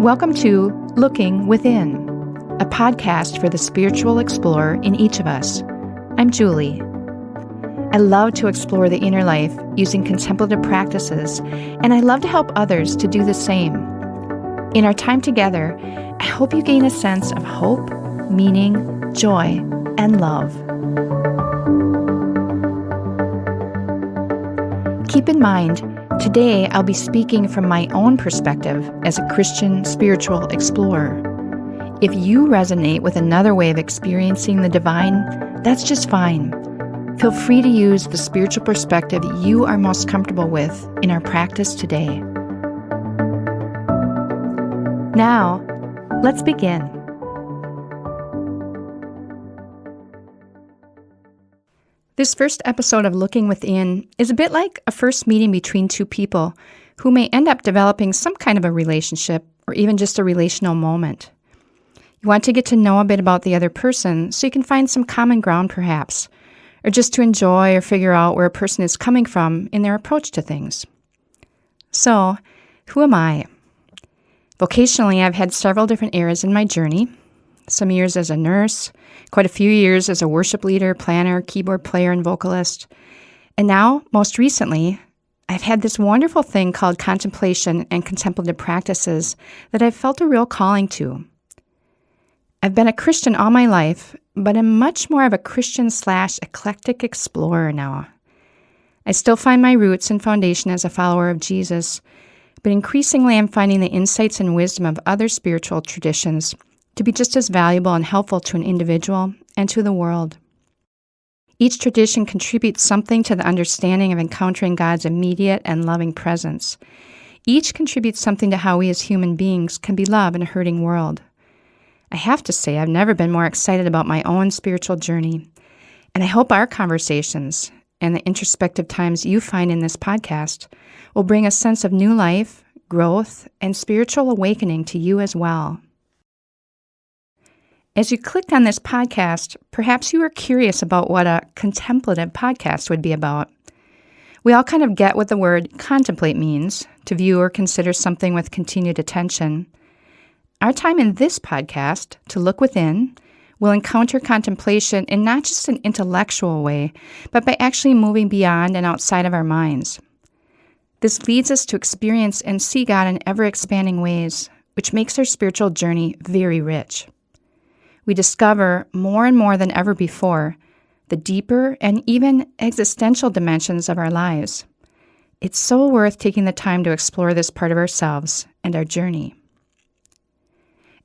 Welcome to Looking Within, a podcast for the spiritual explorer in each of us. I'm Julie. I love to explore the inner life using contemplative practices, and I love to help others to do the same. In our time together, I hope you gain a sense of hope, meaning, joy, and love. Keep in mind, today I'll be speaking from my own perspective as a Christian spiritual explorer. If you resonate with another way of experiencing the divine, that's just fine. Feel free to use the spiritual perspective you are most comfortable with in our practice today. Now, let's begin. This first episode of Looking Within is a bit like a first meeting between two people who may end up developing some kind of a relationship or even just a relational moment. You want to get to know a bit about the other person so you can find some common ground perhaps, or just to enjoy or figure out where a person is coming from in their approach to things. So, who am I? Vocationally, I've had several different eras in my journey. Some years as a nurse, quite a few years as a worship leader, planner, keyboard player, and vocalist. And now, most recently, I've had this wonderful thing called contemplation and contemplative practices that I've felt a real calling to. I've been a Christian all my life, but I'm much more of a Christian/eclectic explorer now. I still find my roots and foundation as a follower of Jesus, but increasingly I'm finding the insights and wisdom of other spiritual traditions to be just as valuable and helpful to an individual and to the world. Each tradition contributes something to the understanding of encountering God's immediate and loving presence. Each contributes something to how we as human beings can be loved in a hurting world. I have to say, I've never been more excited about my own spiritual journey, and I hope our conversations and the introspective times you find in this podcast will bring a sense of new life, growth, and spiritual awakening to you as well. As you clicked on this podcast, perhaps you were curious about what a contemplative podcast would be about. We all kind of get what the word contemplate means, to view or consider something with continued attention. Our time in this podcast, to look within, will encounter contemplation in not just an intellectual way, but by actually moving beyond and outside of our minds. This leads us to experience and see God in ever-expanding ways, which makes our spiritual journey very rich. We discover more and more than ever before the deeper and even existential dimensions of our lives. It's so worth taking the time to explore this part of ourselves and our journey.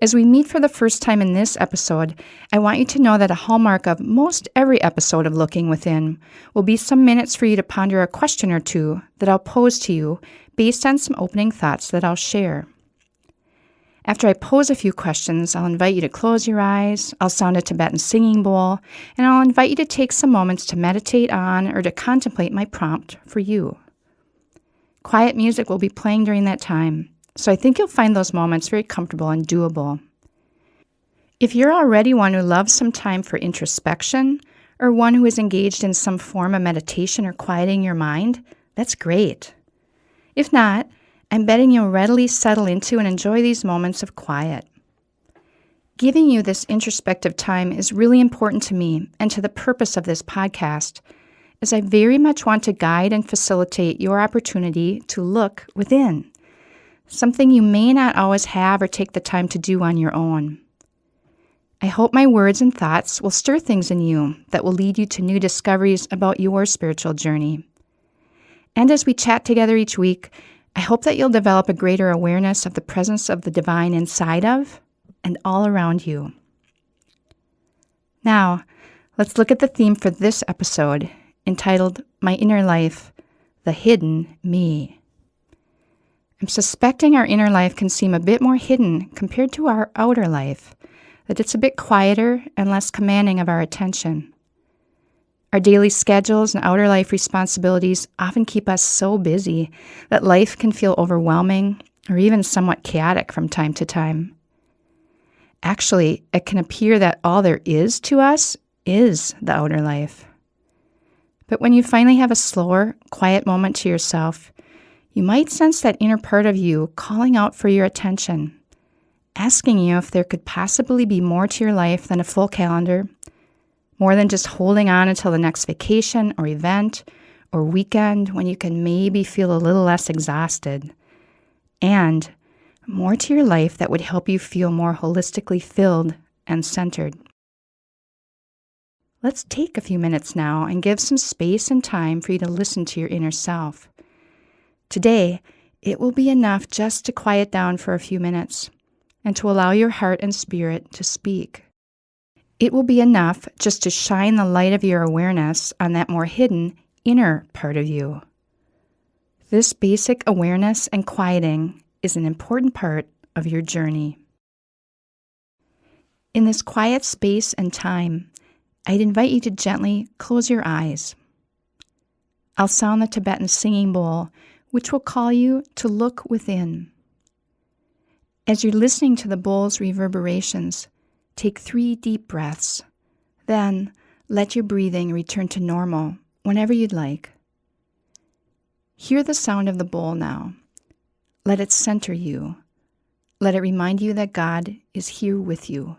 As we meet for the first time in this episode, I want you to know that a hallmark of most every episode of Looking Within will be some minutes for you to ponder a question or two that I'll pose to you based on some opening thoughts that I'll share. After I pose a few questions, I'll invite you to close your eyes, I'll sound a Tibetan singing bowl, and I'll invite you to take some moments to meditate on or to contemplate my prompt for you. Quiet music will be playing during that time, so I think you'll find those moments very comfortable and doable. If you're already one who loves some time for introspection, or one who is engaged in some form of meditation or quieting your mind, that's great. If not, I'm betting you'll readily settle into and enjoy these moments of quiet. Giving you this introspective time is really important to me and to the purpose of this podcast, as I very much want to guide and facilitate your opportunity to look within, something you may not always have or take the time to do on your own. I hope my words and thoughts will stir things in you that will lead you to new discoveries about your spiritual journey. And as we chat together each week, I hope that you'll develop a greater awareness of the presence of the divine inside of and all around you. Now, let's look at the theme for this episode, entitled My Inner Life, The Hidden Me. I'm suspecting our inner life can seem a bit more hidden compared to our outer life, that it's a bit quieter and less commanding of our attention. Our daily schedules and outer life responsibilities often keep us so busy that life can feel overwhelming or even somewhat chaotic from time to time. Actually, it can appear that all there is to us is the outer life. But when you finally have a slower, quiet moment to yourself, you might sense that inner part of you calling out for your attention, asking you if there could possibly be more to your life than a full calendar, more than just holding on until the next vacation or event or weekend when you can maybe feel a little less exhausted, and more to your life that would help you feel more holistically filled and centered. Let's take a few minutes now and give some space and time for you to listen to your inner self. Today, it will be enough just to quiet down for a few minutes and to allow your heart and spirit to speak. It will be enough just to shine the light of your awareness on that more hidden inner part of you. This basic awareness and quieting is an important part of your journey. In this quiet space and time, I'd invite you to gently close your eyes. I'll sound the Tibetan singing bowl, which will call you to look within. As you're listening to the bowl's reverberations, take 3 deep breaths. Then let your breathing return to normal whenever you'd like. Hear the sound of the bowl now. Let it center you. Let it remind you that God is here with you.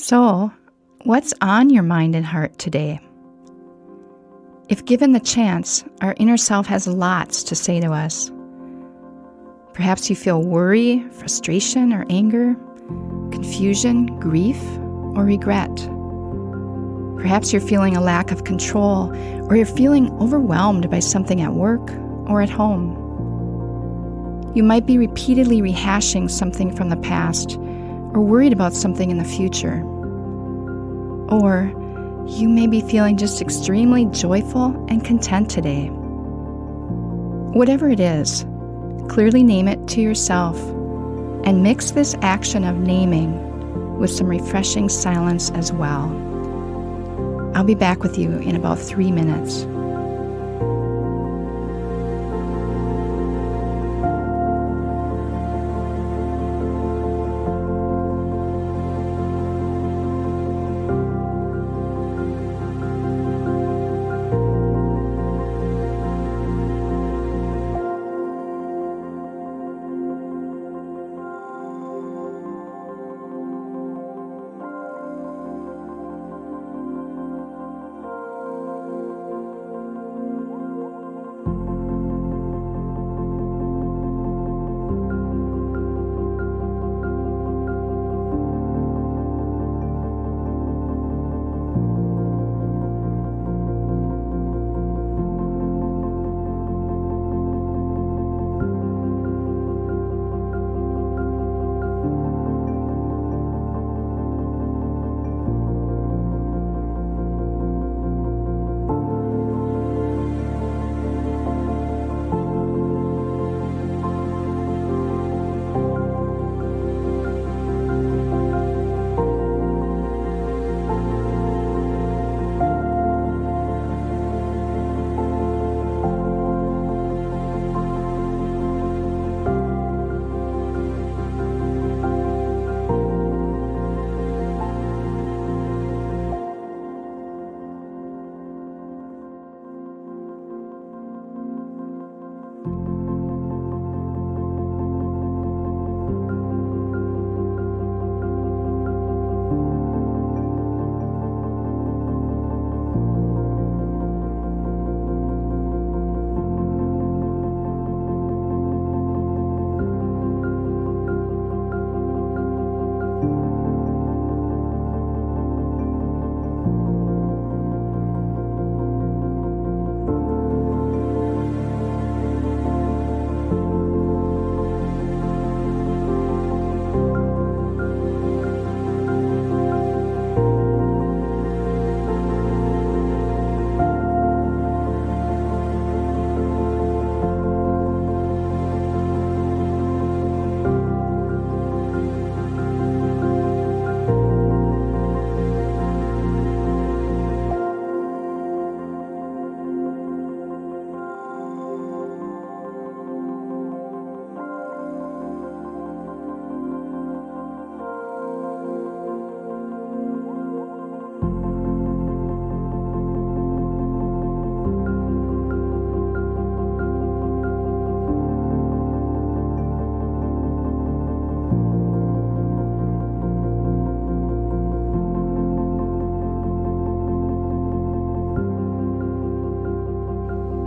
So, what's on your mind and heart today? If given the chance, our inner self has lots to say to us. Perhaps you feel worry, frustration, or anger, confusion, grief, or regret. Perhaps you're feeling a lack of control, or you're feeling overwhelmed by something at work or at home. You might be repeatedly rehashing something from the past, or worried about something in the future. Or you may be feeling just extremely joyful and content today. Whatever it is, clearly name it to yourself and mix this action of naming with some refreshing silence as well. I'll be back with you in about 3 minutes.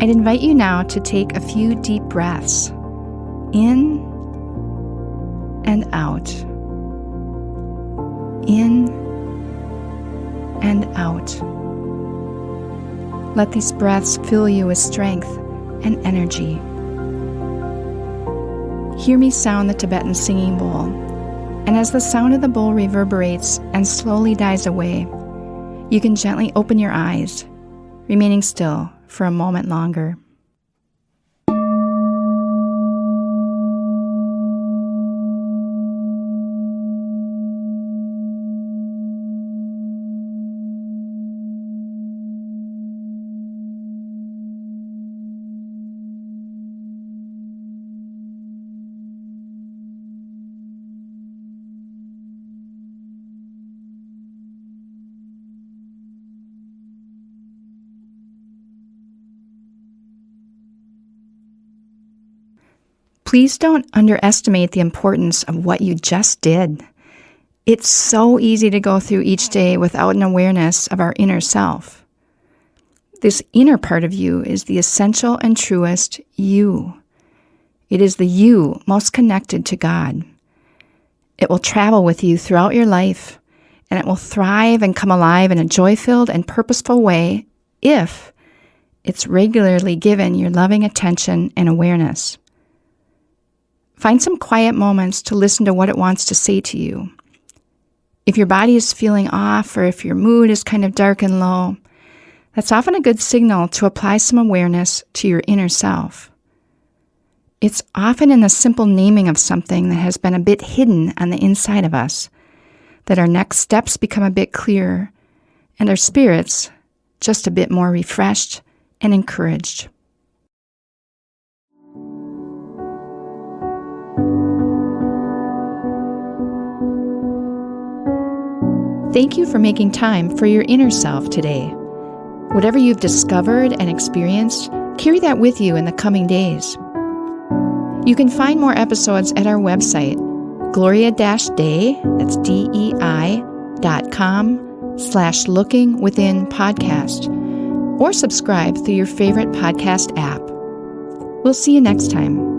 I'd invite you now to take a few deep breaths in and out. In and out. Let these breaths fill you with strength and energy. Hear me sound the Tibetan singing bowl, and as the sound of the bowl reverberates and slowly dies away, you can gently open your eyes, remaining still for a moment longer. Please don't underestimate the importance of what you just did. It's so easy to go through each day without an awareness of our inner self. This inner part of you is the essential and truest you. It is the you most connected to God. It will travel with you throughout your life, and it will thrive and come alive in a joy-filled and purposeful way if it's regularly given your loving attention and awareness. Find some quiet moments to listen to what it wants to say to you. If your body is feeling off or if your mood is kind of dark and low, that's often a good signal to apply some awareness to your inner self. It's often in the simple naming of something that has been a bit hidden on the inside of us that our next steps become a bit clearer and our spirits just a bit more refreshed and encouraged. Thank you for making time for your inner self today. Whatever you've discovered and experienced, carry that with you in the coming days. You can find more episodes at our website, gloria-dei, that's DEI.com/lookingwithinpodcast, or subscribe through your favorite podcast app. We'll see you next time.